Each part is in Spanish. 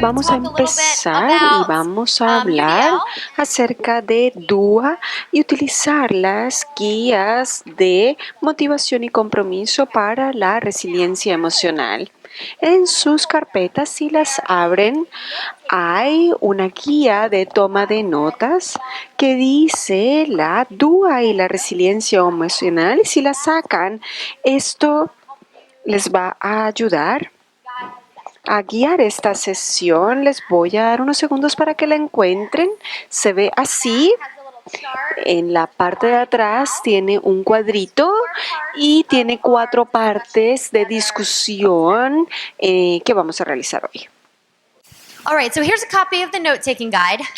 Vamos a empezar y vamos a hablar acerca de DUA y utilizar las guías de motivación y compromiso para la resiliencia emocional. En sus carpetas, si las abren, hay una guía de toma de notas que dice la DUA y la resiliencia emocional. Y si la sacan, esto les va a ayudar a guiar esta sesión. Les voy a dar unos segundos para que la encuentren. Se ve así. En la parte de atrás tiene un cuadrito y tiene 4 partes de discusión que vamos a realizar hoy.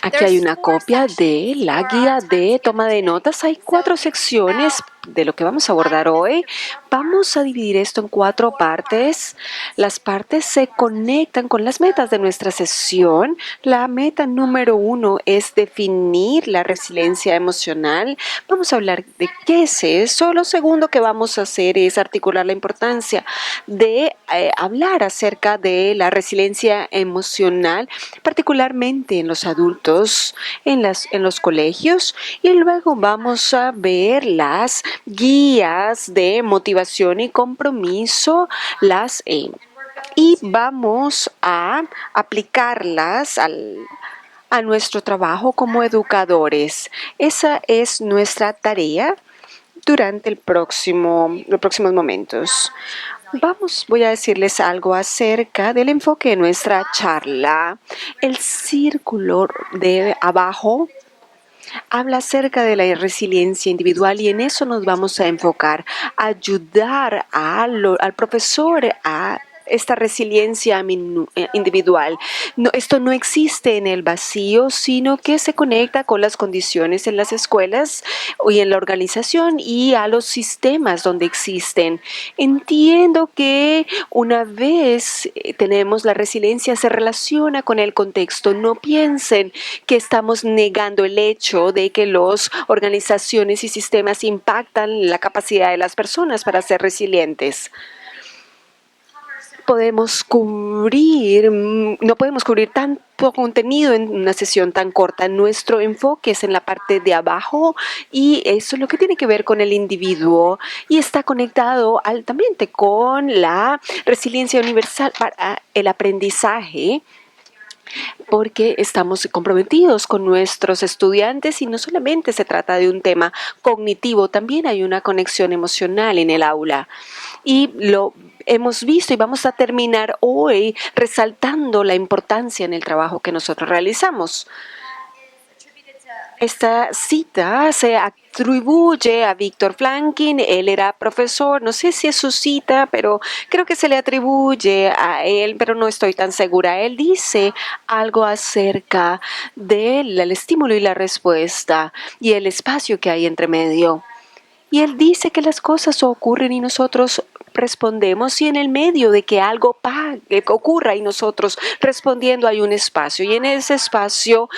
Aquí hay una copia de la guía de toma de notas. Hay 4 secciones de lo que vamos a abordar hoy. Vamos a dividir esto en 4 partes. Las partes se conectan con las metas de nuestra sesión. La meta número 1 es definir la resiliencia emocional. Vamos a hablar de qué es eso. Lo segundo que vamos a hacer es articular la importancia de hablar acerca de la resiliencia emocional, particularmente en los adultos, en los colegios, y luego vamos a ver las guías de motivación y compromiso, y vamos a aplicarlas a nuestro trabajo como educadores. Esa es nuestra tarea durante los próximos momentos. Voy a decirles algo acerca del enfoque de nuestra charla. El círculo de abajo habla acerca de la resiliencia individual y en eso nos vamos a enfocar, ayudar al profesor a esta resiliencia individual. Esto no existe en el vacío, sino que se conecta con las condiciones en las escuelas y en la organización y a los sistemas donde existen. Entiendo que una vez tenemos la resiliencia, se relaciona con el contexto. No piensen que estamos negando el hecho de que las organizaciones y sistemas impactan la capacidad de las personas para ser resilientes. No podemos cubrir tanto contenido en una sesión tan corta. Nuestro enfoque es en la parte de abajo y eso es lo que tiene que ver con el individuo y está conectado altamente con la resiliencia universal para el aprendizaje, porque estamos comprometidos con nuestros estudiantes y no solamente se trata de un tema cognitivo, también hay una conexión emocional en el aula. Y lo hemos visto y vamos a terminar hoy resaltando la importancia en el trabajo que nosotros realizamos. Esta cita se atribuye a Viktor Frankl. Él era profesor, no sé si es su cita, pero creo que se le atribuye a él, pero no estoy tan segura. Él dice algo acerca del estímulo y la respuesta y el espacio que hay entre medio. Y él dice que las cosas ocurren y nosotros respondemos, y en el medio de que algo ocurra y nosotros respondiendo hay un espacio, y en ese espacio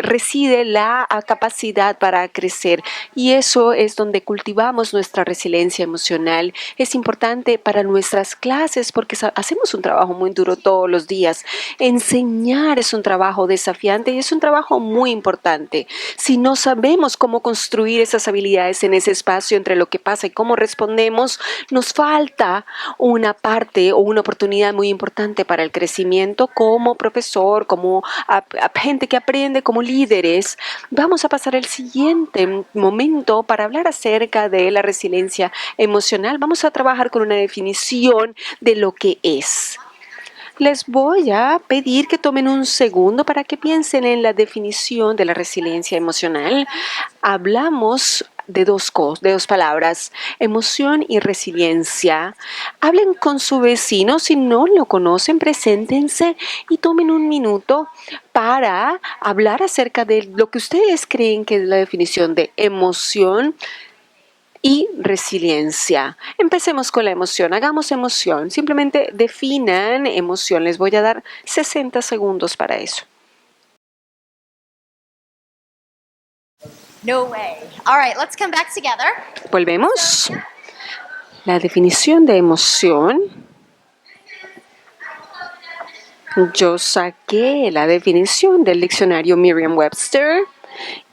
reside la capacidad para crecer, y eso es donde cultivamos nuestra resiliencia emocional. Es importante para nuestras clases porque hacemos un trabajo muy duro todos los días. Enseñar es un trabajo desafiante y es un trabajo muy importante. Si no sabemos cómo construir esas habilidades en ese espacio entre lo que pasa y cómo respondemos, nos falta una parte o una oportunidad muy importante para el crecimiento como profesor, como gente que aprende, como líderes. Vamos a pasar el siguiente momento para hablar acerca de la resiliencia emocional. Vamos a trabajar con una definición de lo que es. Les voy a pedir que tomen un segundo para que piensen en la definición de la resiliencia emocional. Hablamos de dos palabras, emoción y resiliencia. Hablen con su vecino, si no lo conocen, preséntense y tomen un minuto para hablar acerca de lo que ustedes creen que es la definición de emoción y resiliencia. Empecemos con la emoción. Hagamos emoción. Simplemente definan emoción. Les voy a dar 60 segundos para eso. No way. All right, let's come back together. Volvemos. La definición de emoción. Yo saqué la definición del diccionario Merriam-Webster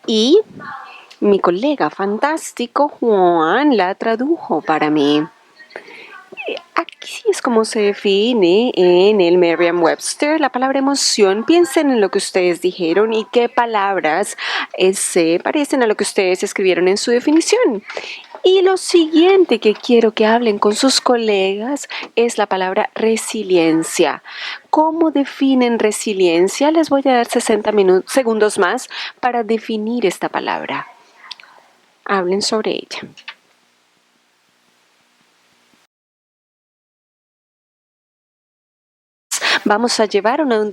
y mi colega fantástico Juan la tradujo para mí. Aquí es como se define en el Merriam-Webster la palabra emoción. Piensen en lo que ustedes dijeron y qué palabras se parecen a lo que ustedes escribieron en su definición. Y lo siguiente que quiero que hablen con sus colegas es la palabra resiliencia. ¿Cómo definen resiliencia? Les voy a dar 60 segundos más para definir esta palabra. Hablen sobre ella. Vamos a llevar una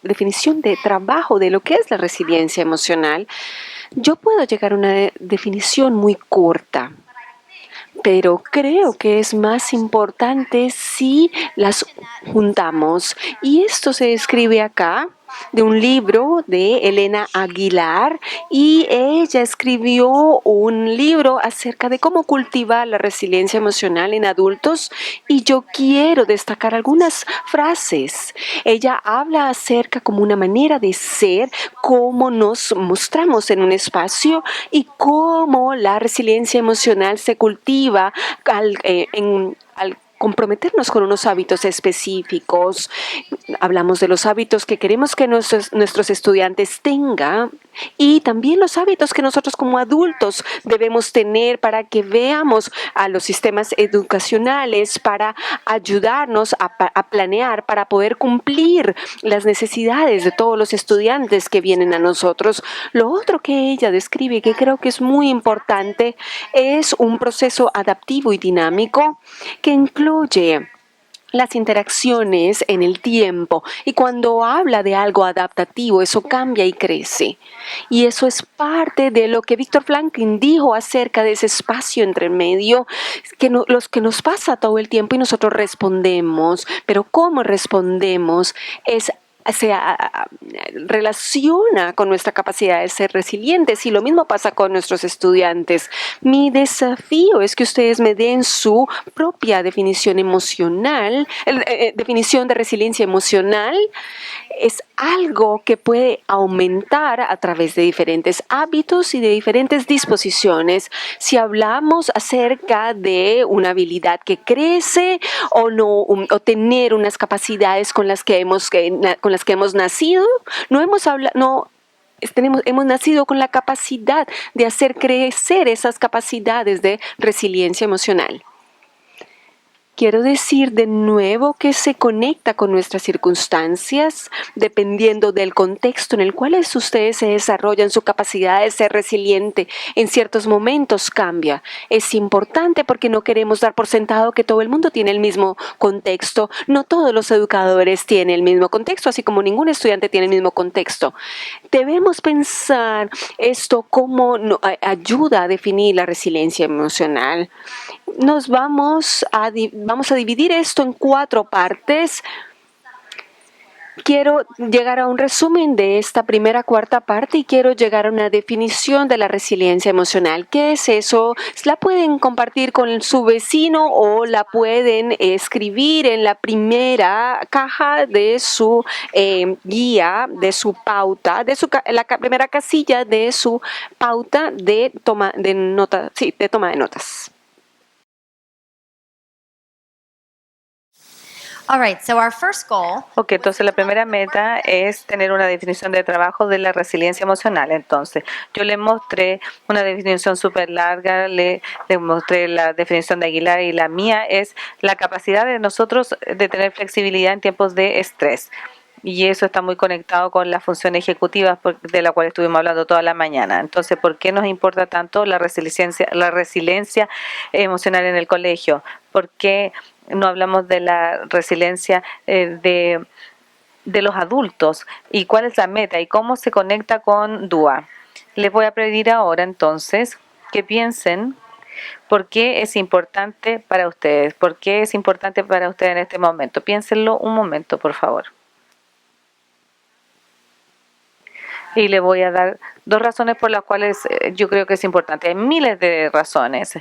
definición de trabajo de lo que es la resiliencia emocional. Yo puedo llegar a una definición muy corta, pero creo que es más importante si las juntamos. Y esto se describe acá de un libro de Elena Aguilar, y ella escribió un libro acerca de cómo cultivar la resiliencia emocional en adultos, y yo quiero destacar algunas frases. Ella habla acerca como una manera de ser, cómo nos mostramos en un espacio y cómo la resiliencia emocional se cultiva al comprometernos con unos hábitos específicos. Hablamos de los hábitos que queremos que nuestros estudiantes tengan y también los hábitos que nosotros como adultos debemos tener para que veamos a los sistemas educacionales para ayudarnos a planear, para poder cumplir las necesidades de todos los estudiantes que vienen a nosotros. Lo otro que ella describe, que creo que es muy importante, es un proceso adaptivo y dinámico que incluye las interacciones en el tiempo, y cuando habla de algo adaptativo, eso cambia y crece. Y eso es parte de lo que Víctor Franklin dijo acerca de ese espacio entre medio, los que nos pasa todo el tiempo y nosotros respondemos, pero cómo respondemos se relaciona con nuestra capacidad de ser resilientes, y lo mismo pasa con nuestros estudiantes. Mi desafío es que ustedes me den su propia definición emocional, definición de resiliencia emocional. Es algo que puede aumentar a través de diferentes hábitos y de diferentes disposiciones. Si hablamos acerca de una habilidad que crece o no, o tener unas capacidades con las que hemos nacido, hemos nacido con la capacidad de hacer crecer esas capacidades de resiliencia emocional. Quiero decir de nuevo que se conecta con nuestras circunstancias, dependiendo del contexto en el cual ustedes se desarrollan. Su capacidad de ser resiliente en ciertos momentos cambia. Es importante porque no queremos dar por sentado que todo el mundo tiene el mismo contexto. No todos los educadores tienen el mismo contexto, así como ningún estudiante tiene el mismo contexto. Debemos pensar esto como ayuda a definir la resiliencia emocional. Vamos a dividir esto en 4 partes. Quiero llegar a un resumen de esta primera cuarta parte y quiero llegar a una definición de la resiliencia emocional. ¿Qué es eso? La pueden compartir con su vecino o la pueden escribir en la primera caja de su guía, de su pauta, la primera casilla de su pauta de toma de notas. All right, so our first goal. Ok, entonces la primera meta es tener una definición de trabajo de la resiliencia emocional. Entonces, yo le mostré una definición súper larga, le mostré la definición de Aguilar, y la mía es la capacidad de nosotros de tener flexibilidad en tiempos de estrés. Y eso está muy conectado con la función ejecutiva de la cual estuvimos hablando toda la mañana. Entonces, ¿por qué nos importa tanto la resiliencia emocional en el colegio? ¿Por qué no hablamos de la resiliencia de los adultos? ¿Y cuál es la meta? ¿Y cómo se conecta con DUA? Les voy a pedir ahora entonces que piensen por qué es importante para ustedes. ¿Por qué es importante para ustedes en este momento? Piénsenlo un momento, por favor. Y le voy a dar dos razones por las cuales yo creo que es importante. Hay miles de razones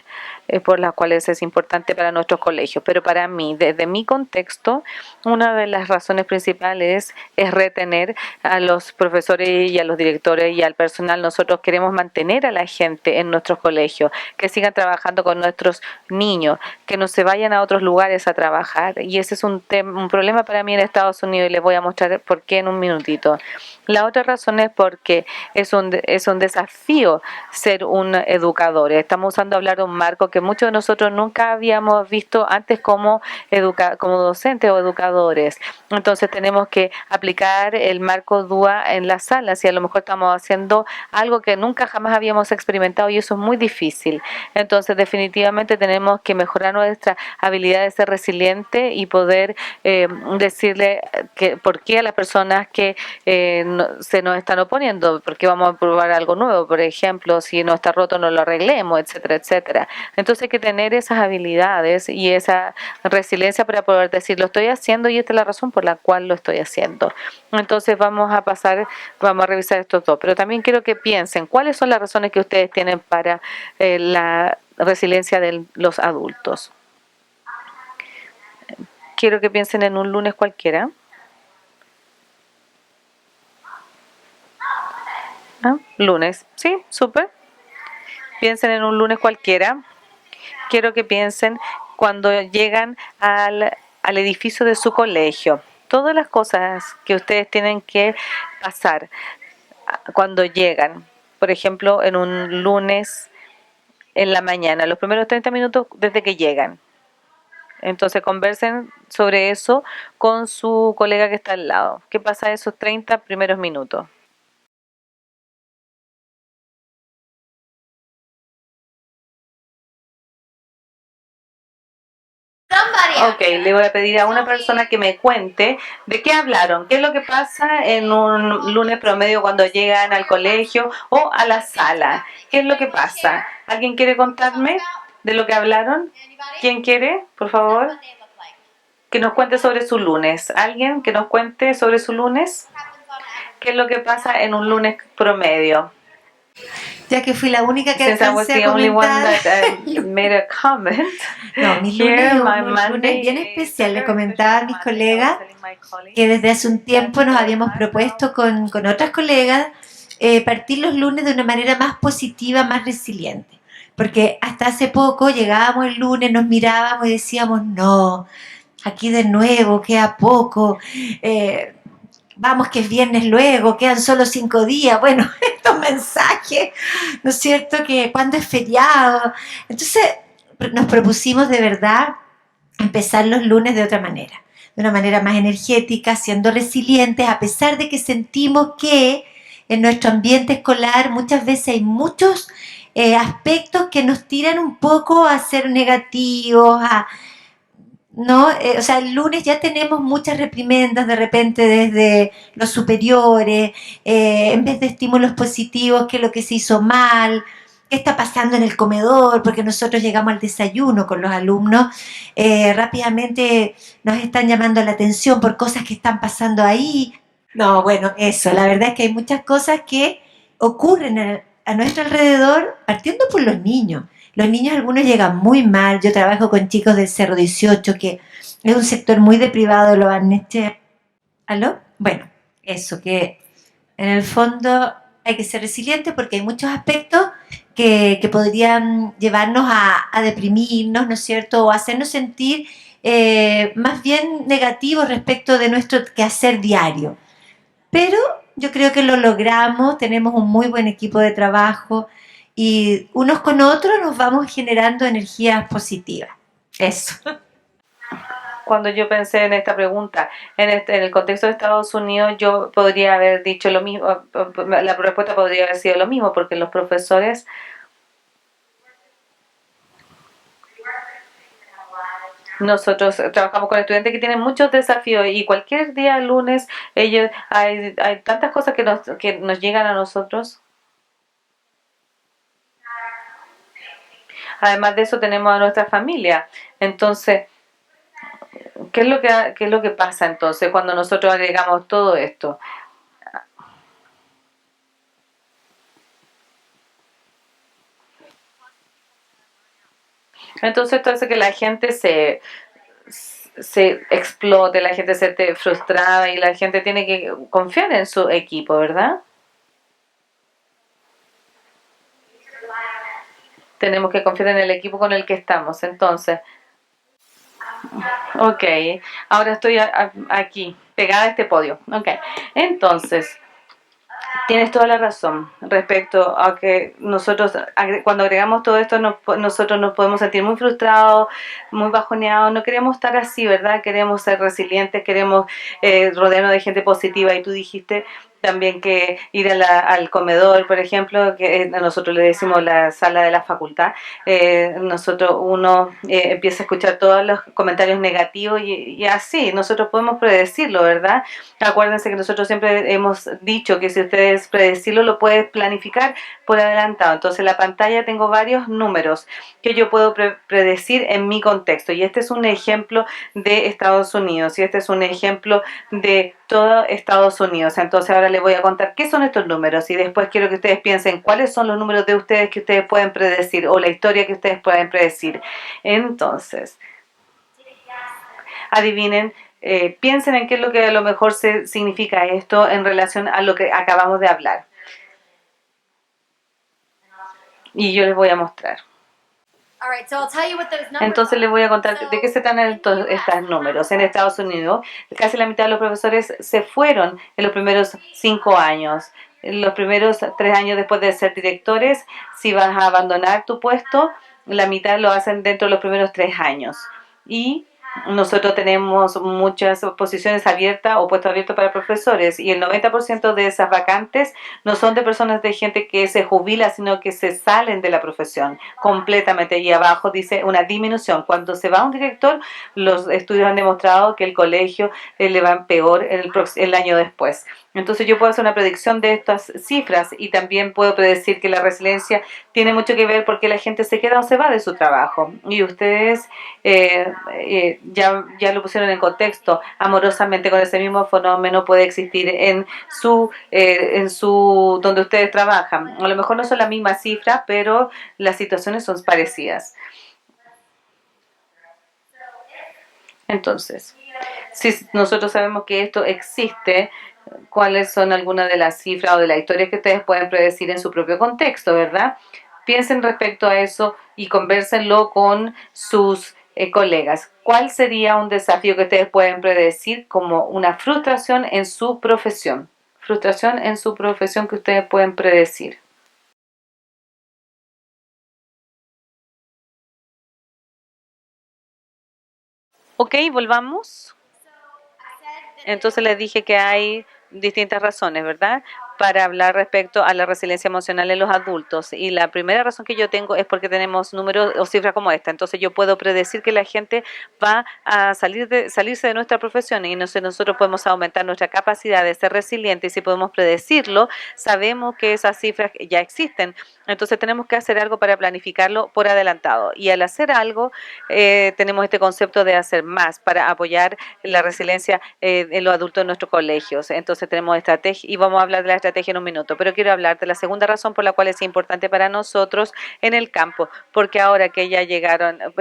por las cuales es importante para nuestros colegios, pero para mí, desde mi contexto, una de las razones principales es retener a los profesores y a los directores y al personal. Nosotros queremos mantener a la gente en nuestros colegios, que sigan trabajando con nuestros niños, que no se vayan a otros lugares a trabajar. Y ese es un problema para mí en Estados Unidos y les voy a mostrar por qué en un minutito. La otra razón es porque es un desafío ser un educador. Estamos usando hablar de un marco que muchos de nosotros nunca habíamos visto antes como docentes o educadores. Entonces tenemos que aplicar el marco DUA en las salas y a lo mejor estamos haciendo algo que nunca jamás habíamos experimentado y eso es muy difícil. Entonces definitivamente tenemos que mejorar nuestra habilidad de ser resiliente y poder decirle por qué a las personas que se nos están oponiendo, porque vamos a probar algo nuevo, por ejemplo, si no está roto no lo arreglemos, etcétera, etcétera. Entonces hay que tener esas habilidades y esa resiliencia para poder decir lo estoy haciendo y esta es la razón por la cual lo estoy haciendo. Entonces vamos a revisar estos dos, pero también quiero que piensen cuáles son las razones que ustedes tienen para la resiliencia de los adultos. Quiero que piensen en un lunes cualquiera. Lunes, sí, súper. Piensen en un lunes cualquiera. Quiero que piensen cuando llegan al edificio de su colegio. Todas las cosas que ustedes tienen que pasar cuando llegan. Por ejemplo, en un lunes en la mañana, los primeros 30 minutos desde que llegan. Entonces conversen sobre eso con su colega que está al lado. ¿Qué pasa esos 30 primeros minutos? Ok, le voy a pedir a una persona que me cuente de qué hablaron, qué es lo que pasa en un lunes promedio cuando llegan al colegio o a la sala. ¿Qué es lo que pasa? ¿Alguien quiere contarme de lo que hablaron? ¿Quién quiere, por favor? Que nos cuente sobre su lunes. ¿Alguien que nos cuente sobre su lunes? ¿Qué es lo que pasa en un lunes promedio? Ya que fui la única que Since I was alcancé the a only one comentar. that made a comment. No, mi lunes es un lunes bien especial. Le comentaba a mis colegas que desde hace un tiempo nos habíamos propuesto con otras colegas partir los lunes de una manera más positiva, más resiliente. Porque hasta hace poco llegábamos el lunes, nos mirábamos y decíamos, no, aquí de nuevo, queda poco, vamos que es viernes luego, quedan solo 5 días, bueno, estos mensajes, ¿no es cierto? Que cuando es feriado. Entonces nos propusimos de verdad empezar los lunes de otra manera, de una manera más energética, siendo resilientes, a pesar de que sentimos que en nuestro ambiente escolar muchas veces hay muchos aspectos que nos tiran un poco a ser negativos, ¿no? O sea, el lunes ya tenemos muchas reprimendas de repente desde los superiores, en vez de estímulos positivos, qué es lo que se hizo mal, qué está pasando en el comedor, porque nosotros llegamos al desayuno con los alumnos, rápidamente nos están llamando la atención por cosas que están pasando ahí. No, bueno, eso, la verdad es que hay muchas cosas que ocurren a nuestro alrededor, partiendo por los niños. Los niños algunos llegan muy mal. Yo trabajo con chicos del Cerro 18, que es un sector muy deprivado de los Barnechea. ¿Aló? Bueno, eso, que en el fondo hay que ser resiliente porque hay muchos aspectos que podrían llevarnos a deprimirnos, ¿no es cierto? O hacernos sentir más bien negativos respecto de nuestro quehacer diario. Pero yo creo que lo logramos, tenemos un muy buen equipo de trabajo y unos con otros nos vamos generando energías positivas. Eso. Cuando yo pensé en esta pregunta, en el contexto de Estados Unidos, yo podría haber dicho lo mismo, la respuesta podría haber sido lo mismo, porque los profesores nosotros trabajamos con estudiantes que tienen muchos desafíos y cualquier día lunes hay tantas cosas que nos llegan a nosotros. Además de eso tenemos a nuestra familia. Entonces, qué es lo que pasa entonces cuando nosotros agregamos todo esto? Entonces esto hace que la gente se explote, la gente se esté frustrada y la gente tiene que confiar en su equipo, ¿verdad? Tenemos que confiar en el equipo con el que estamos. Entonces, ok, ahora estoy aquí, pegada a este podio. Ok, entonces, tienes toda la razón respecto a que nosotros, cuando agregamos todo esto, nosotros nos podemos sentir muy frustrados, muy bajoneados. No queremos estar así, ¿verdad? Queremos ser resilientes, queremos rodearnos de gente positiva. Y tú dijiste también que ir al comedor, por ejemplo, que nosotros le decimos la sala de la facultad, uno empieza a escuchar todos los comentarios negativos y así, nosotros podemos predecirlo, ¿verdad? Acuérdense que nosotros siempre hemos dicho que si ustedes predecirlo, lo puedes planificar por adelantado. Entonces, en la pantalla tengo varios números que yo puedo predecir en mi contexto. Y este es un ejemplo de Estados Unidos. Y este es un ejemplo de todo Estados Unidos. Entonces, ahora les voy a contar qué son estos números. Y después quiero que ustedes piensen cuáles son los números de ustedes que ustedes pueden predecir o la historia que ustedes pueden predecir. Entonces, adivinen, piensen en qué es lo que a lo mejor significa esto en relación a lo que acabamos de hablar. Y yo les voy a mostrar. All right, so I'll tell you what those numbers Entonces les voy a contar are. de qué se tratan estos números. En Estados Unidos, casi la mitad de los profesores se fueron en los primeros 5 años. En los primeros 3 años después de ser directores, si vas a abandonar tu puesto, la mitad lo hacen dentro de los primeros 3 años. Y nosotros tenemos muchas posiciones abiertas o puestos abiertos para profesores y el 90% de esas vacantes no son de personas de gente que se jubila, sino que se salen de la profesión completamente. Y abajo dice una disminución. Cuando se va un director, los estudios han demostrado que el colegio le va peor el año después. Entonces yo puedo hacer una predicción de estas cifras y también puedo predecir que la resiliencia tiene mucho que ver porque la gente se queda o se va de su trabajo. Y ustedes ya lo pusieron en contexto. Amorosamente con ese mismo fenómeno puede existir en donde ustedes trabajan. A lo mejor no son la misma cifra, pero las situaciones son parecidas. Entonces, si nosotros sabemos que esto existe, ¿cuáles son algunas de las cifras o de las historias que ustedes pueden predecir en su propio contexto, verdad? Piensen respecto a eso y convérsenlo con sus colegas. ¿Cuál sería un desafío que ustedes pueden predecir como una frustración en su profesión? Frustración en su profesión que ustedes pueden predecir. Ok, volvamos. Entonces les dije que hay distintas razones, ¿verdad? Para hablar respecto a la resiliencia emocional en los adultos. Y la primera razón que yo tengo es porque tenemos números o cifras como esta. Entonces yo puedo predecir que la gente va a salirse de nuestra profesión y nosotros podemos aumentar nuestra capacidad de ser resilientes. Y si podemos predecirlo, sabemos que esas cifras ya existen. Entonces tenemos que hacer algo para planificarlo por adelantado. Y al hacer algo, tenemos este concepto de hacer más para apoyar la resiliencia en los adultos de nuestros colegios. Entonces tenemos estrategia y vamos a hablar de la estrategia en un minuto, pero quiero hablar de la segunda razón por la cual es importante para nosotros en el campo, porque ahora que ya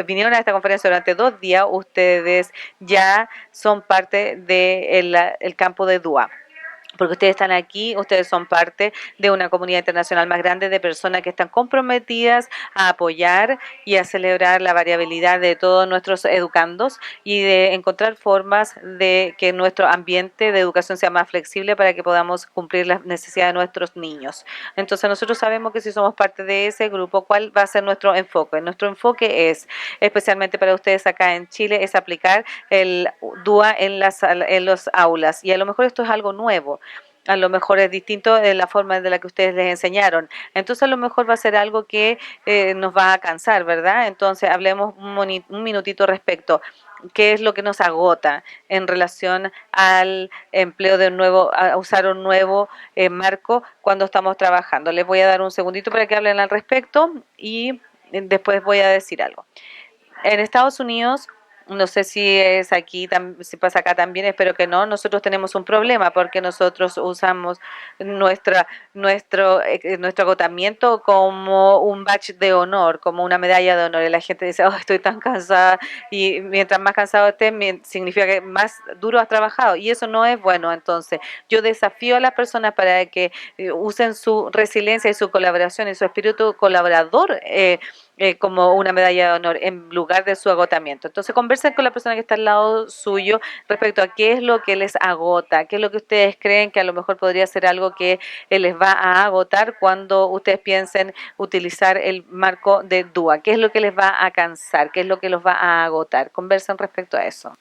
vinieron a esta conferencia durante 2 días, ustedes ya son parte del campo de DUA. Porque ustedes están aquí, ustedes son parte de una comunidad internacional más grande de personas que están comprometidas a apoyar y a celebrar la variabilidad de todos nuestros educandos y de encontrar formas de que nuestro ambiente de educación sea más flexible para que podamos cumplir las necesidades de nuestros niños. Entonces nosotros sabemos que si somos parte de ese grupo, ¿cuál va a ser nuestro enfoque? Nuestro enfoque es, especialmente para ustedes acá en Chile, es aplicar el DUA en los aulas. Y a lo mejor esto es algo nuevo. A lo mejor es distinto de la forma de la que ustedes les enseñaron. Entonces a lo mejor va a ser algo que nos va a cansar, ¿verdad? Entonces hablemos un minutito respecto. ¿Qué es lo que nos agota en relación al empleo de un nuevo, a usar un nuevo marco cuando estamos trabajando? Les voy a dar un segundito para que hablen al respecto y después voy a decir algo. En Estados Unidos No sé si es aquí, si pasa acá también, espero que no. Nosotros tenemos un problema porque nosotros usamos nuestro agotamiento como un badge de honor, como una medalla de honor. Y la gente dice, oh, estoy tan cansada. Y mientras más cansado estés, significa que más duro has trabajado. Y eso no es bueno. Entonces, yo desafío a las personas para que usen su resiliencia y su colaboración y su espíritu colaborador. Como una medalla de honor en lugar de su agotamiento. Entonces conversen con la persona que está al lado suyo respecto a qué es lo que les agota, qué es lo que ustedes creen que a lo mejor podría ser algo que les va a agotar cuando ustedes piensen utilizar el marco de DUA, qué es lo que les va a cansar, qué es lo que los va a agotar. Conversen respecto a eso.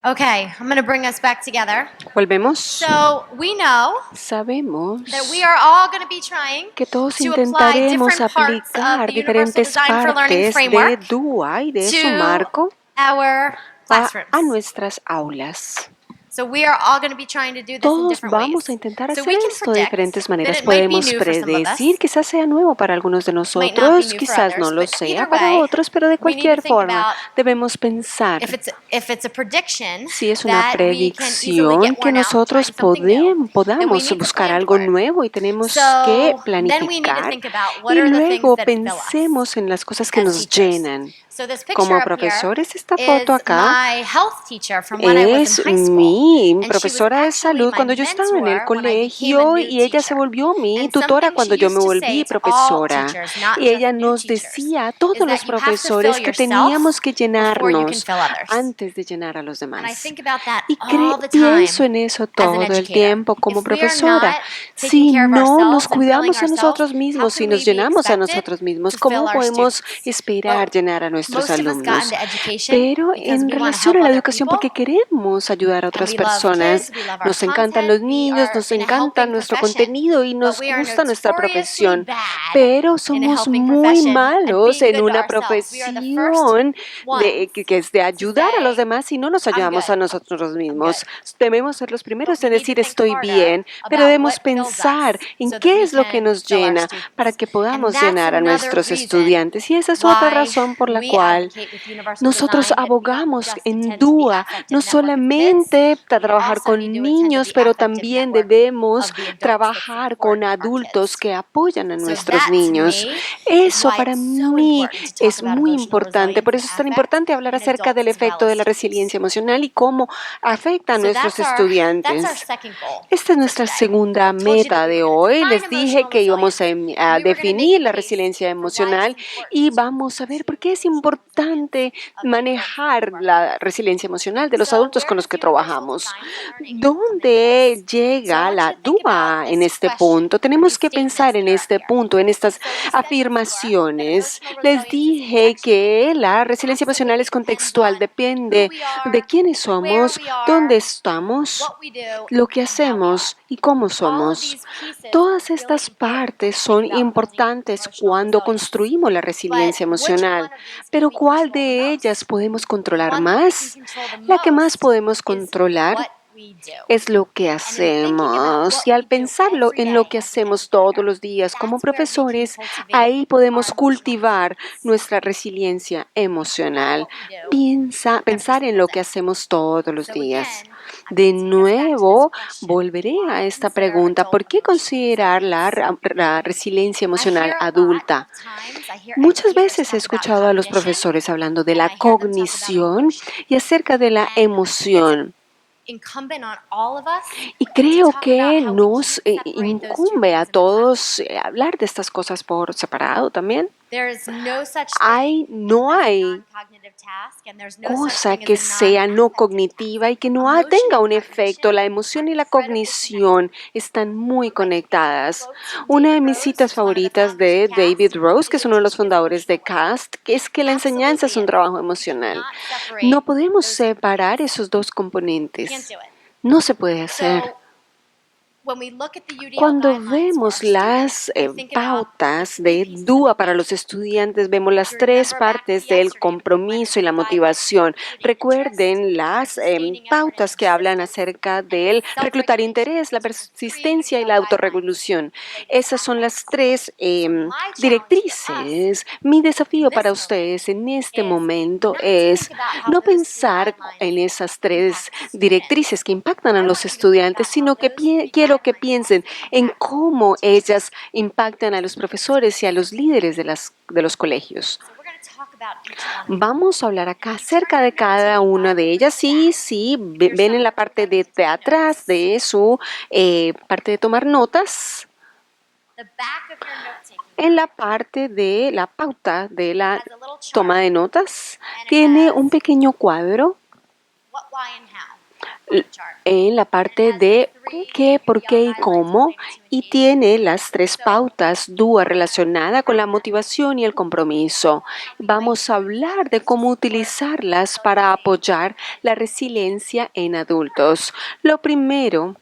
Okay, I'm going to bring us back together. Volvemos. So we know Sabemos that we are all going to be trying que todos to apply intentaremos different parts of aplicar the Universal diferentes Design for Learning partes de framework DUA y de su to marco our a classrooms. nuestras aulas. So we are all going to be trying to do this in Todos different vamos a ways. intentar So hacer we can esto de predict diferentes that maneras. it might be Podemos new for some of us, predecir, quizás sea nuevo para algunos de might not be nosotros, new for quizás no others, lo but sea either para way, otros, pero de we need to cualquier think forma about debemos pensar if it's a prediction si es una that we can easily predicción get que worn out nosotros trying something new, then we podamos need to buscar plan algo for it. nuevo y tenemos que So then we need to planificar think about what y are the things luego that fill us pensemos en las cosas que as nos teachers. llenan. So this picture Como up here profesores, esta is foto acá my health teacher from when I was es in high school. mi And she was profesora de actually salud my cuando yo estaba en el mentor when I became a colegio new y ella se teacher. volvió mi And tutora something cuando she yo used me to volví say to all profesora. teachers, not Y ella just new nos teachers, decía a is todos that los you have to profesores fill que yourself teníamos que before you can llenarnos fill others. antes de llenar a los And I demás. think about that Y all the pienso time en eso as an todo el educator. tiempo como If we are profesora. not taking Si care of no nos ourselves and filling cuidamos a ourselves, nosotros how mismos y can nos we be llenamos a expected nosotros mismos, to fill ¿cómo our podemos students? esperar But llenar a nuestros most of us got alumnos? into education Pero because en we want to relación help a la other educación, people, porque queremos ayudar a and otras we love personas, kids, we love our nos encantan los content, we niños, are nos in a encanta helping nuestro profession, contenido y but nos we are gusta nuestra notoriously profesión, bad pero in a somos helping muy profession at malos being en good to una ourselves. We are the first profesión ones que es de to ayudar a los say, demás y no nos I'm ayudamos a good, nosotros I'm good. mismos. Debemos ser los But primeros we en need to decir think estoy harder bien, pero about debemos what fills pensar us en so that qué we es lo que can nos fill our llena para students. que And podamos that's llenar a another nuestros reason estudiantes. Y esa es otra why razón por la we cual advocate with Universal nosotros Design and beyond abogamos just en intend to be DUA affective no network of kids. solamente para We trabajar also con need to attend to niños, be pero affective también network debemos of the adults that trabajar support con our adultos kids. que apoyan a So nuestros that to niños. me is Eso why para it's so mí important to talk es about muy emotional importante. resilience Por and eso es tan affect importante hablar in acerca del adults as well efecto de as la students. resiliencia emocional y cómo afecta a So nuestros that's our estudiantes. second goal Esta es for nuestra today. segunda Told you that meta we de were going to hoy. define Les dije emotional que íbamos resilience. a We were going to make definir the la case resiliencia for why it's emocional y important vamos a ver por qué es to teach the importante resilience of the adults that manejar we work with. la resiliencia emocional de los So adultos where con los does que Universal trabajamos. Design for Learning come into ¿Dónde this? So I llega want you la to think about DUA en this este question punto? or Tenemos these que statements pensar en that are up este here. punto, en estas So we said before that afirmaciones. emotional Les resilience is dije contextual. que la resiliencia emocional es Absolutely depends contextual, on who depende we de are, quiénes where somos, we are, dónde estamos, what we do, lo que and how we are. hacemos y cómo All of somos. these pieces are Todas really estas important partes when we son think about building importantes emotional cuando resilience. construimos la But resiliencia which emocional. one of these can Pero we ¿cuál control the de ellas most? podemos The controlar one that we can más? control the La que más most podemos is controlar what we do. es lo que And in thinking about hacemos. what Y al we do pensarlo every en lo day que as an hacemos todos educator, los días como that's where we can profesores, cultivate ahí our podemos emotional cultivar resilience. nuestra resiliencia Think about emocional. what we do every Pensar en single lo que day. hacemos todos los So días. again, I'm De going to take us back to this nuevo, question. volveré Why a esta consider pregunta. adult ¿Por qué emotional considerar resilience? la resiliencia I emocional hear a lot adulta? of times, I hear Muchas educators veces he talk about escuchado a los cognition, profesores hablando de and la I hear them talk about cognición emotion. y acerca de la And it's emoción. incumbent on all of us Y to creo talk about que how we nos can't separate those two incumbe a things in our lives. todos hablar de estas cosas por separado también. There is no such No thing as a hay non-cognitive task, and there's no such cosa thing que as a sea no non-affective task. cognitiva y que no Emotion tenga and un efecto. cognition La emoción are y la incredibly cognición connected. están muy One of my conectadas. quotes from Una de David mis Rose, citas who's one of the favoritas founders de of David CAST, Rose, que is es uno de that los teaching is fundadores de emotional work. CAST, que es que la enseñanza es un Absolutely trabajo is. We emocional. cannot separate No podemos those two separar components. esos dos Can't componentes. do it. No se puede hacer. So Cuando vemos las pautas de DUA para los estudiantes, vemos las tres partes del compromiso y la motivación. Recuerden las pautas que hablan acerca del reclutar interés, la persistencia y la autorregulación. Esas son las tres directrices. Mi desafío para ustedes en este momento es no pensar en esas tres directrices que impactan a los estudiantes, sino que quiero que piensen en cómo ellas impactan a los profesores y a los líderes de los colegios. Vamos a hablar acá acerca de cada una de ellas. Sí, ven en la parte de atrás de su parte de tomar notas. En la parte de la pauta de la toma de notas, tiene un pequeño cuadro en la parte de qué, por qué y cómo, y tiene las tres pautas DUA relacionadas con la motivación y el compromiso. Vamos a hablar de cómo utilizarlas para apoyar la resiliencia en adultos. Lo primero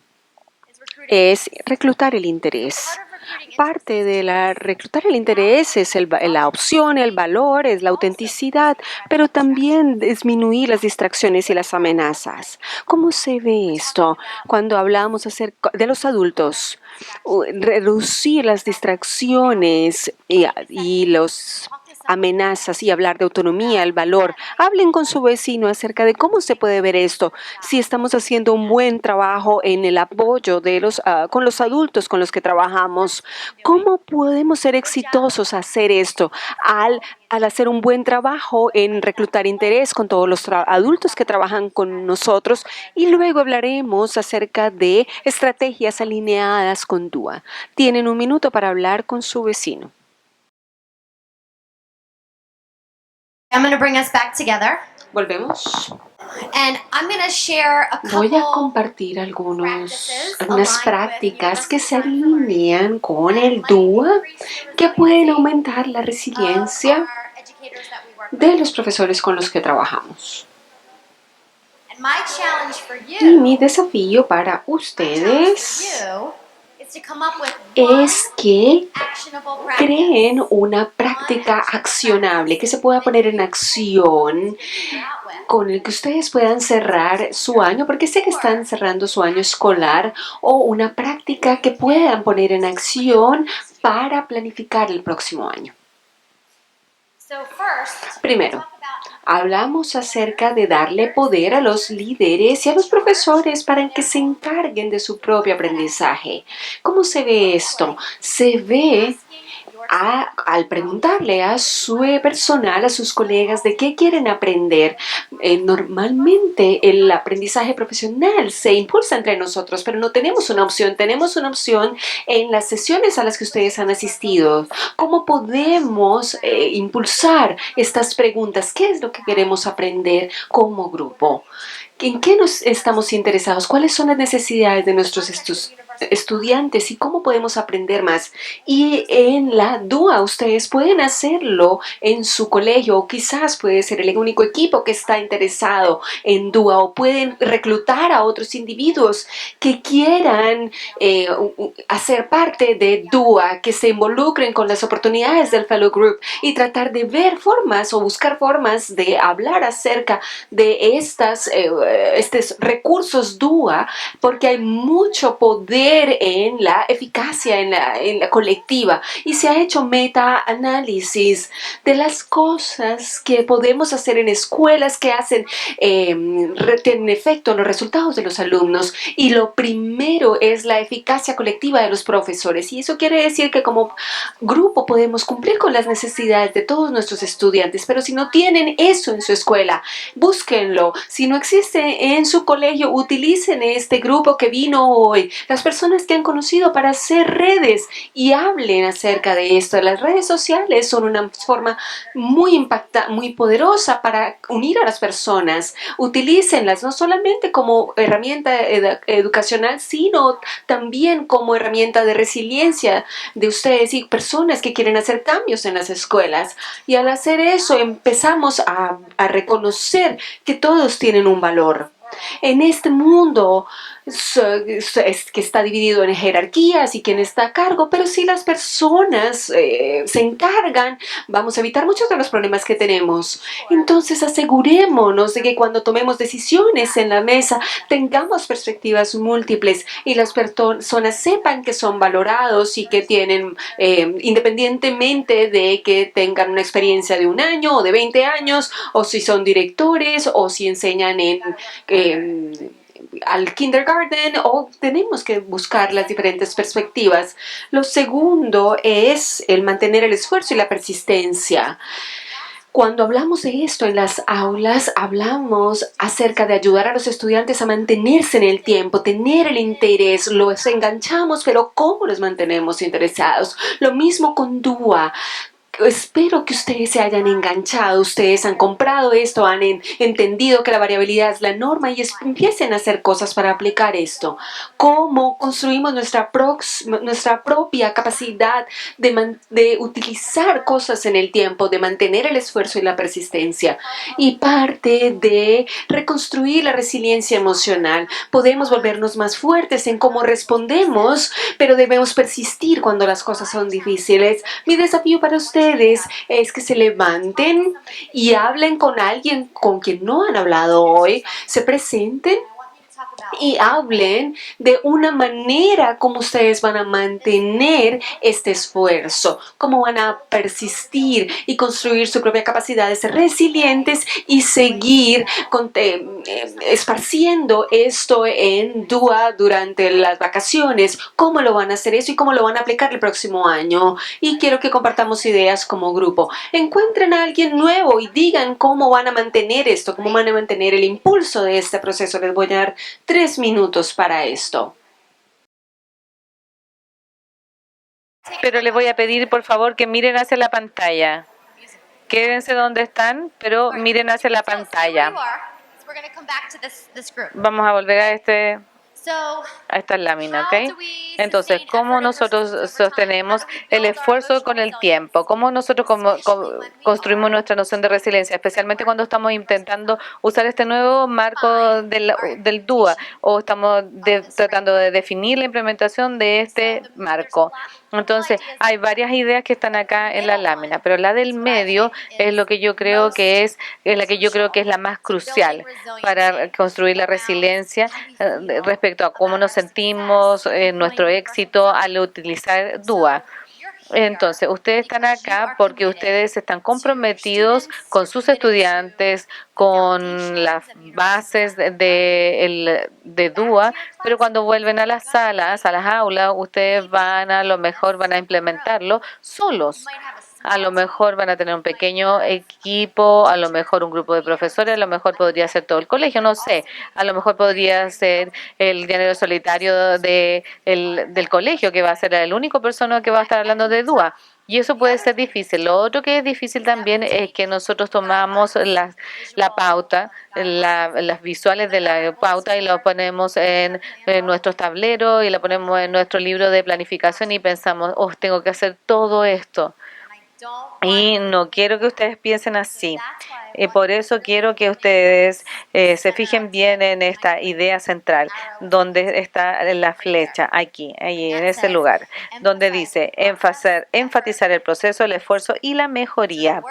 es reclutar el interés. Parte de reclutar el interés es la opción, el valor, es la autenticidad, pero también disminuir las distracciones y las amenazas. ¿Cómo se ve esto cuando hablamos de los adultos? Reducir las distracciones y los amenazas y hablar de autonomía, el valor. Hablen con su vecino acerca de cómo se puede ver esto, si estamos haciendo un buen trabajo en el apoyo con los adultos con los que trabajamos. ¿Cómo podemos ser exitosos a hacer esto al hacer un buen trabajo en reclutar interés con todos los adultos que trabajan con nosotros? Y luego hablaremos acerca de estrategias alineadas con DUA. Tienen un minuto para hablar con su vecino. I'm going to bring us back together. Volvemos. And I'm going to share a couple Voy a compartir algunas prácticas que se alinean con el DUA que pueden aumentar la resiliencia de los profesores con los que trabajamos. Y mi desafío para ustedes es que creen una práctica accionable que se pueda poner en acción con el que ustedes puedan cerrar su año, porque sé que están cerrando su año escolar, o una práctica que puedan poner en acción para planificar el próximo año. Primero, hablamos acerca de darle poder a los líderes y a los profesores para que se encarguen de su propio aprendizaje. ¿Cómo se ve esto? Se ve al preguntarle a su personal, a sus colegas, de qué quieren aprender. Normalmente el aprendizaje profesional se impulsa entre nosotros, pero no tenemos una opción. Tenemos una opción en las sesiones a las que ustedes han asistido. ¿Cómo podemos impulsar estas preguntas? ¿Qué es lo que queremos aprender como grupo? ¿En qué nos estamos interesados? ¿Cuáles son las necesidades de nuestros estudiantes y cómo podemos aprender más? Y en la DUA ustedes pueden hacerlo en su colegio, o quizás puede ser el único equipo que está interesado en DUA, o pueden reclutar a otros individuos que quieran hacer parte de DUA, que se involucren con las oportunidades del Fellow Group y tratar de ver formas o buscar formas de hablar acerca de estos recursos DUA, porque hay mucho poder en la eficacia, en la colectiva, y se ha hecho meta-análisis de las cosas que podemos hacer en escuelas que tienen efecto en los resultados de los alumnos, y lo primero es la eficacia colectiva de los profesores, y eso quiere decir que como grupo podemos cumplir con las necesidades de todos nuestros estudiantes, pero si no tienen eso en su escuela, búsquenlo. Si no existe en su colegio, utilicen este grupo que vino hoy, las personas que han conocido, para hacer redes y hablen acerca de esto. Las redes sociales son una forma muy poderosa para unir a las personas. Utilícenlas no solamente como herramienta educacional, sino también como herramienta de resiliencia de ustedes y personas que quieren hacer cambios en las escuelas. Y al hacer eso empezamos a reconocer que todos tienen un valor. En este mundo es que está dividido en jerarquías y quién está a cargo, pero si las personas se encargan, vamos a evitar muchos de los problemas que tenemos. Entonces asegurémonos de que cuando tomemos decisiones en la mesa tengamos perspectivas múltiples y las personas sepan que son valorados y que tienen, independientemente de que tengan una experiencia de 1 año o de 20 años, o si son directores o si enseñan al kindergarten, o tenemos que buscar las diferentes perspectivas. Lo segundo es el mantener el esfuerzo y la persistencia. Cuando hablamos de esto en las aulas, hablamos acerca de ayudar a los estudiantes a mantenerse en el tiempo, tener el interés. Los enganchamos, pero ¿cómo los mantenemos interesados? Lo mismo con DUA. Espero que ustedes se hayan enganchado, ustedes han comprado esto, han entendido que la variabilidad es la norma y empiecen a hacer cosas para aplicar esto. ¿Cómo construimos nuestra propia capacidad de utilizar cosas en el tiempo, de mantener el esfuerzo y la persistencia? Y parte de reconstruir la resiliencia emocional. Podemos volvernos más fuertes en cómo respondemos, pero debemos persistir cuando las cosas son difíciles. Mi desafío para ustedes es que se levanten y hablen con alguien con quien no han hablado hoy, se presenten y hablen de una manera como ustedes van a mantener este esfuerzo, cómo van a persistir y construir su propia capacidad de ser resilientes y seguir esparciendo esto en DUA durante las vacaciones, cómo lo van a hacer eso y cómo lo van a aplicar el próximo año. Y quiero que compartamos ideas como grupo. Encuentren a alguien nuevo y digan cómo van a mantener esto, cómo van a mantener el impulso de este proceso. Les voy a dar 3 minutos para esto. Pero les voy a pedir, por favor, que miren hacia la pantalla. Quédense donde están, pero miren hacia la pantalla. Vamos a volver a esta lámina, ¿ok? Entonces, ¿cómo nosotros sostenemos el esfuerzo con el tiempo? ¿Cómo nosotros construimos nuestra noción de resiliencia? Especialmente cuando estamos intentando usar este nuevo marco del DUA o estamos tratando de definir la implementación de este marco. Entonces, hay varias ideas que están acá en la lámina, pero la del medio es lo que yo creo que es la que yo creo que es la más crucial para construir la resiliencia respecto a cómo nos sentimos, nuestro éxito al utilizar DUA. Entonces, ustedes están acá porque ustedes están comprometidos con sus estudiantes, con las bases de DUA, pero cuando vuelven a las salas, a las aulas, ustedes a lo mejor van a implementarlo solos. A lo mejor van a tener un pequeño equipo, a lo mejor un grupo de profesores, a lo mejor podría ser todo el colegio, no sé. A lo mejor podría ser el llanero solitario del colegio, que va a ser el único persona que va a estar hablando de DUA. Y eso puede ser difícil. Lo otro que es difícil también es que nosotros tomamos la pauta, las visuales de la pauta y lo ponemos en nuestros tableros y la ponemos en nuestro libro de planificación y pensamos, oh, tengo que hacer todo esto. Y no quiero que ustedes piensen así. Y por eso quiero que ustedes se fijen bien en esta idea central, donde está la flecha, aquí, ahí, en ese lugar, donde dice enfatizar el proceso, el esfuerzo y la mejoría.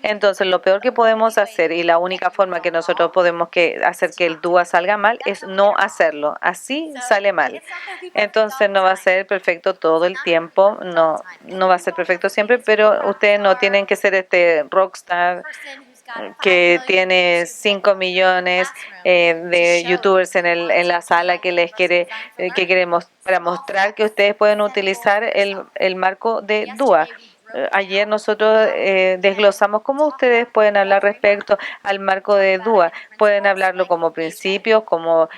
Entonces, lo peor que podemos hacer y la única forma que nosotros podemos hacer que el DUA salga mal es no hacerlo. Así sale mal. Entonces, no va a ser perfecto todo el tiempo, no va a ser perfecto siempre, pero ustedes no tienen que ser este rockstar que tiene 5 millones de youtubers en la sala que queremos para mostrar que ustedes pueden utilizar el marco de DUA. Ayer nosotros desglosamos cómo ustedes pueden hablar respecto al marco de DUA. Pueden hablarlo como principios, como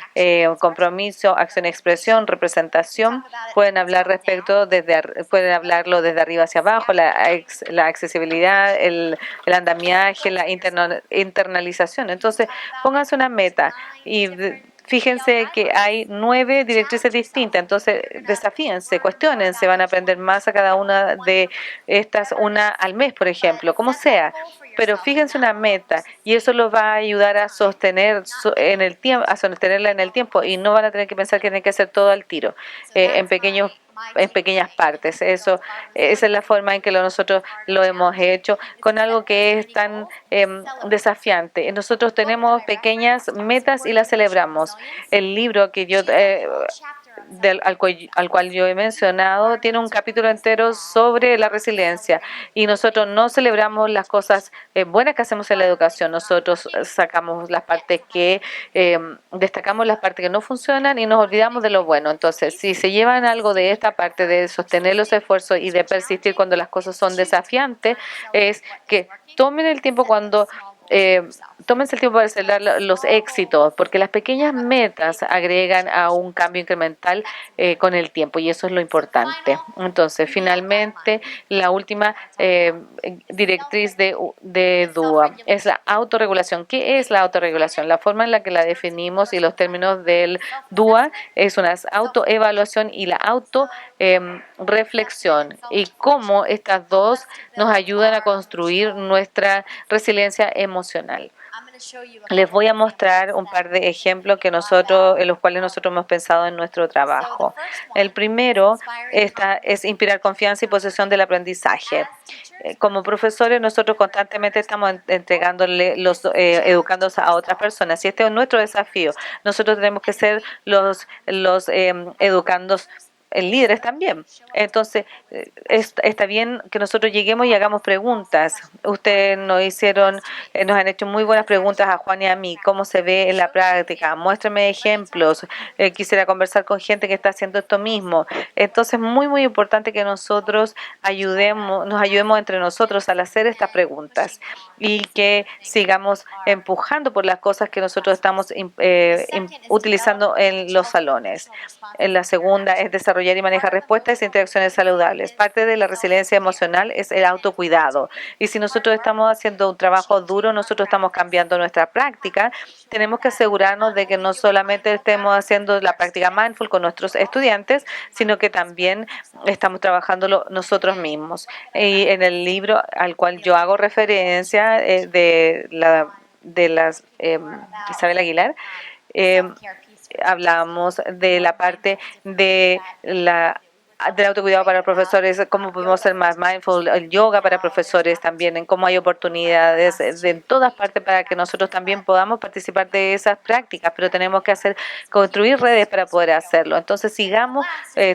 compromiso, acción, expresión, representación. Pueden hablar pueden hablarlo desde arriba hacia abajo, la accesibilidad, el andamiaje, la internalización. Entonces, pónganse una meta y fíjense que hay 9 directrices distintas, entonces desafíense, cuestionense, van a aprender más a cada una de estas, una al mes, por ejemplo, como sea. pero fíjense una meta y eso los va a ayudar a sostener en el tiempo, a sostenerla en el tiempo y no van a tener que pensar que tienen que hacer todo al tiro, en pequeñas partes. Esa es la forma en que nosotros lo hemos hecho con algo que es tan desafiante. Nosotros tenemos pequeñas metas y las celebramos. El libro que yo al cual yo he mencionado, tiene un capítulo entero sobre la resiliencia y nosotros no celebramos las cosas buenas que hacemos en la educación, nosotros sacamos las partes que destacamos las partes que no funcionan y nos olvidamos de lo bueno. Entonces, si se llevan algo de esta parte de sostener los esfuerzos y de persistir cuando las cosas son desafiantes, es que tomen el tiempo tómense el tiempo para celebrar los éxitos, porque las pequeñas metas agregan a un cambio incremental con el tiempo y eso es lo importante. Entonces, finalmente, la última directriz de DUA es la autorregulación. ¿Qué es la autorregulación? La forma en la que la definimos y los términos del DUA es una autoevaluación y la autoreflexión y cómo estas dos nos ayudan a construir nuestra resiliencia emocional. Les voy a mostrar un par de ejemplos en los cuales nosotros hemos pensado en nuestro trabajo. El primero es inspirar confianza y posesión del aprendizaje. Como profesores, nosotros constantemente estamos entregándole educando a otras personas y este es nuestro desafío. Nosotros tenemos que ser los educandos líderes también. Entonces, está bien que nosotros lleguemos y hagamos preguntas. Ustedes nos han hecho muy buenas preguntas a Juan y a mí. ¿Cómo se ve en la práctica? Muéstrenme ejemplos. Quisiera conversar con gente que está haciendo esto mismo. Entonces, muy, muy importante que nosotros nos ayudemos entre nosotros al hacer estas preguntas y que sigamos empujando por las cosas que nosotros estamos utilizando en los salones. La segunda es desarrollar y manejar respuestas e interacciones saludables. Parte de la resiliencia emocional es el autocuidado. Y si nosotros estamos haciendo un trabajo duro, nosotros estamos cambiando nuestra práctica, tenemos que asegurarnos de que no solamente estemos haciendo la práctica mindful con nuestros estudiantes, sino que también estamos trabajándolo nosotros mismos. Y en el libro al cual yo hago referencia Isabel Aguilar, hablamos de la parte del autocuidado para profesores, cómo podemos ser más mindful, el yoga para profesores también, en cómo hay oportunidades en todas partes para que nosotros también podamos participar de esas prácticas, pero tenemos que construir redes para poder hacerlo. Entonces sigamos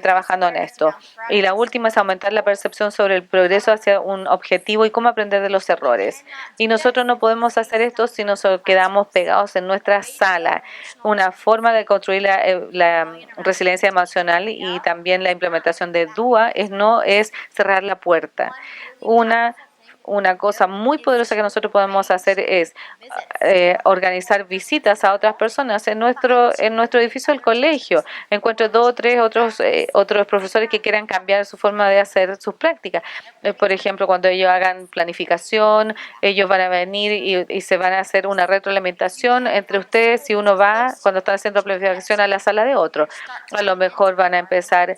trabajando en esto. Y la última es aumentar la percepción sobre el progreso hacia un objetivo y cómo aprender de los errores. Y nosotros no podemos hacer esto si nos quedamos pegados en nuestra sala. Una forma de construir la resiliencia emocional y también la implementación de DUA no es cerrar la puerta. Una cosa muy poderosa que nosotros podemos hacer es organizar visitas a otras personas en nuestro edificio del colegio. Encuentro 2 o 3 otros profesores que quieran cambiar su forma de hacer sus prácticas. Por ejemplo, cuando ellos hagan planificación, ellos van a venir y se van a hacer una retroalimentación entre ustedes si uno va, cuando están haciendo planificación, a la sala de otro. A lo mejor van a empezar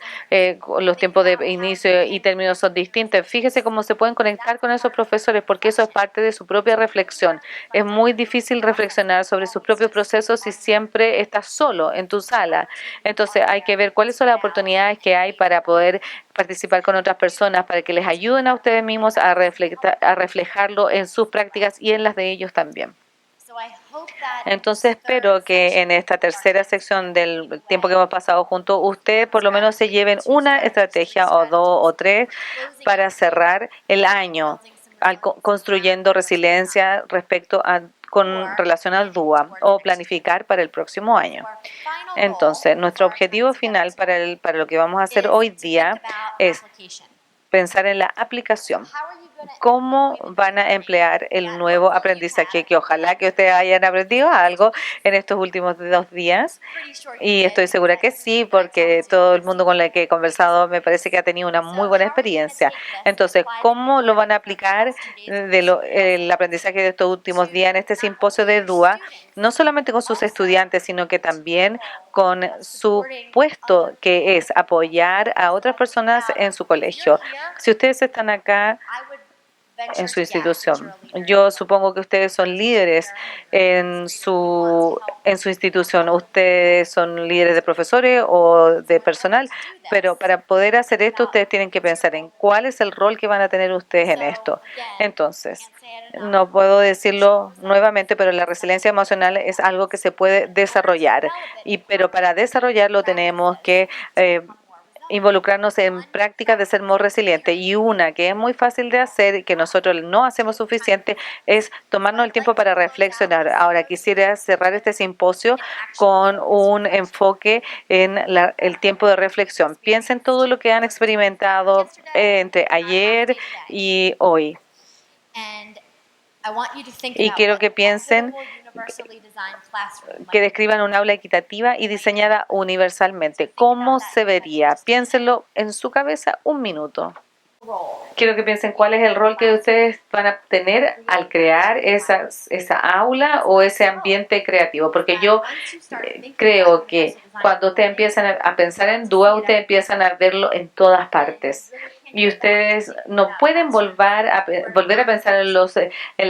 los tiempos de inicio y términos son distintos. Fíjese cómo se pueden conectar con esos profesores, porque eso es parte de su propia reflexión. Es muy difícil reflexionar sobre sus propios procesos si siempre estás solo en tu sala. Entonces hay que ver cuáles son las oportunidades que hay para poder participar con otras personas, para que les ayuden a ustedes mismos a reflejarlo en sus prácticas y en las de ellos también. Entonces espero que en esta tercera sección del tiempo que hemos pasado juntos, ustedes por lo menos se lleven una estrategia o 2 o 3 para cerrar el año construyendo resiliencia con relación al DUA o planificar para el próximo año. Entonces, nuestro objetivo final para lo que vamos a hacer hoy día es pensar en la aplicación. ¿Cómo van a emplear el nuevo aprendizaje? Que ojalá que ustedes hayan aprendido algo en estos últimos 2 días. Y estoy segura que sí, porque todo el mundo con el que he conversado me parece que ha tenido una muy buena experiencia. Entonces, ¿cómo lo van a aplicar el aprendizaje de estos últimos días en este simposio de DUA? No solamente con sus estudiantes, sino que también con su puesto, que es apoyar a otras personas en su colegio. Si ustedes están acá, en su institución. Yo supongo que ustedes son líderes en su institución. Ustedes son líderes de profesores o de personal, pero para poder hacer esto, ustedes tienen que pensar en cuál es el rol que van a tener ustedes en esto. Entonces, no puedo decirlo nuevamente, pero la resiliencia emocional es algo que se puede desarrollar. Pero para desarrollarlo tenemos que involucrarnos en prácticas de ser más resilientes. Y una que es muy fácil de hacer y que nosotros no hacemos suficiente es tomarnos el tiempo para reflexionar. Ahora quisiera cerrar este simposio con un enfoque en el tiempo de reflexión. Piensen todo lo que han experimentado entre ayer y hoy. Y quiero que piensen que describan un aula equitativa y diseñada universalmente. ¿Cómo se vería? Piénsenlo en su cabeza un minuto. Quiero que piensen cuál es el rol que ustedes van a tener al crear esa aula o ese ambiente creativo. Porque yo creo que cuando ustedes empiezan a pensar en DUA, ustedes empiezan a verlo en todas partes. Y ustedes no pueden volver a pensar en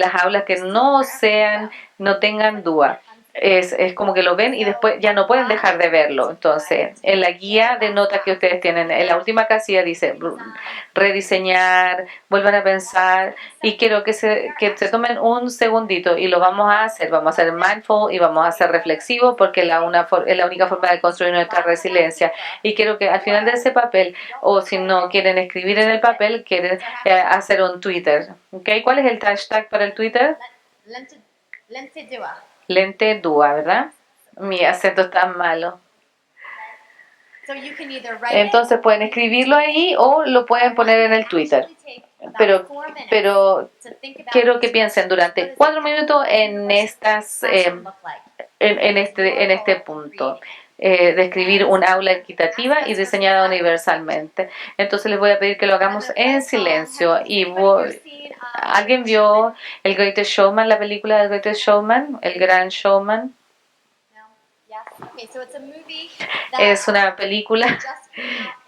las aulas que no tengan DUA. Es como que lo ven y después ya no pueden dejar de verlo. Entonces, en la guía de notas que ustedes tienen, en la última casilla dice rediseñar, vuelvan a pensar, y quiero que se tomen un segundito y lo vamos a hacer. Vamos a ser mindful y vamos a ser reflexivos porque es la única forma de construir nuestra resiliencia. Y quiero que al final de ese papel, o si no quieren escribir en el papel, quieren hacer un Twitter. ¿Okay? ¿Cuál es el hashtag para el Twitter? Lente DUA, ¿verdad? Mi acento es tan malo. Entonces pueden escribirlo ahí o lo pueden poner en el Twitter. Pero quiero que piensen durante 4 minutos en este punto. Describir un aula equitativa y diseñada universalmente. Entonces les voy a pedir que lo hagamos en silencio. ¿Alguien vio El Greatest Showman, la película del Greatest Showman, El Gran Showman? Es una película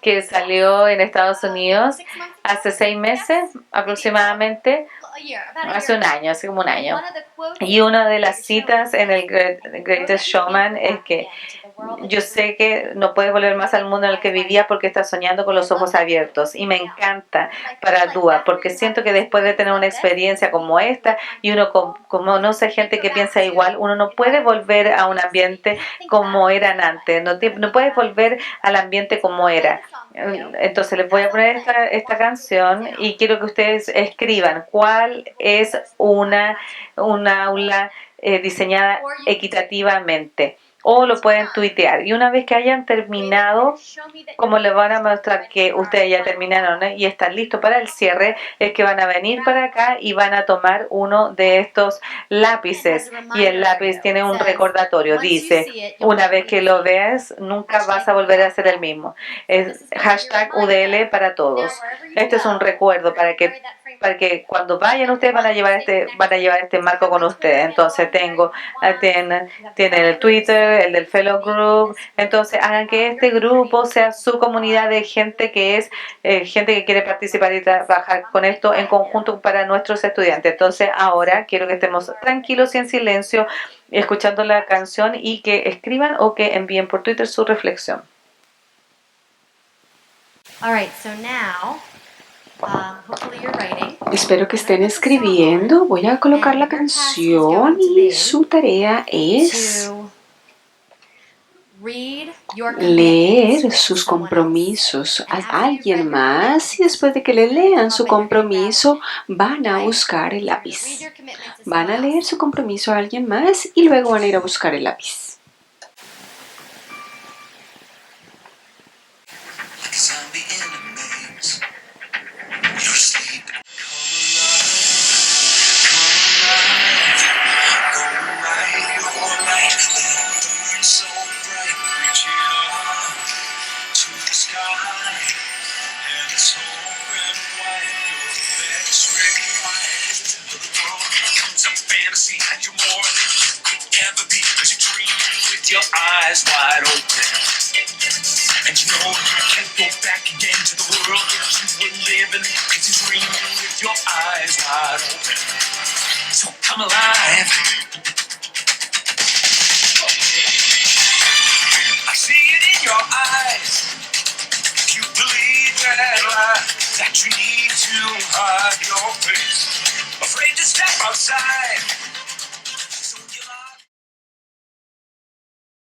que salió en Estados Unidos hace 6 meses aproximadamente, hace un año, hace como un año. Y una de las citas en el Greatest Showman es que yo sé que no puedes volver más al mundo en el que vivía porque estás soñando con los ojos abiertos. Y me encanta para DUA porque siento que después de tener una experiencia como esta y uno conoce gente que piensa igual, uno no puede volver a un ambiente como eran antes, no puedes volver al ambiente como era. Entonces les voy a poner esta canción y quiero que ustedes escriban cuál es una aula diseñada equitativamente. O lo pueden tuitear. Y una vez que hayan terminado, como les van a mostrar que ustedes ya terminaron y están listos para el cierre, es que van a venir para acá y van a tomar uno de estos lápices. Y el lápiz tiene un recordatorio. Dice, una vez que lo veas, nunca vas a volver a ser el mismo. Es hashtag UDL para todos. Este es un recuerdo para que cuando vayan ustedes van a llevar este marco con ustedes. Entonces tienen el Twitter, el del Fellow Group. Entonces hagan que este grupo sea su comunidad de gente que quiere participar y trabajar con esto en conjunto para nuestros estudiantes. Entonces ahora quiero que estemos tranquilos y en silencio escuchando la canción y que escriban o que envíen por Twitter su reflexión. All right, so now hopefully you're writing. Espero que estén escribiendo. Voy a colocar la canción y su tarea es leer sus compromisos a alguien más, y después de que le lean su compromiso van a buscar el lápiz. Van a leer su compromiso a alguien más y luego van a ir a buscar el lápiz. Your eyes wide open, and you know you can't go back again to the world that you were living, 'cause you're dreaming with your eyes wide So come alive. I see it in your eyes. You believe that lie, that you need to hide your face. Afraid to step outside.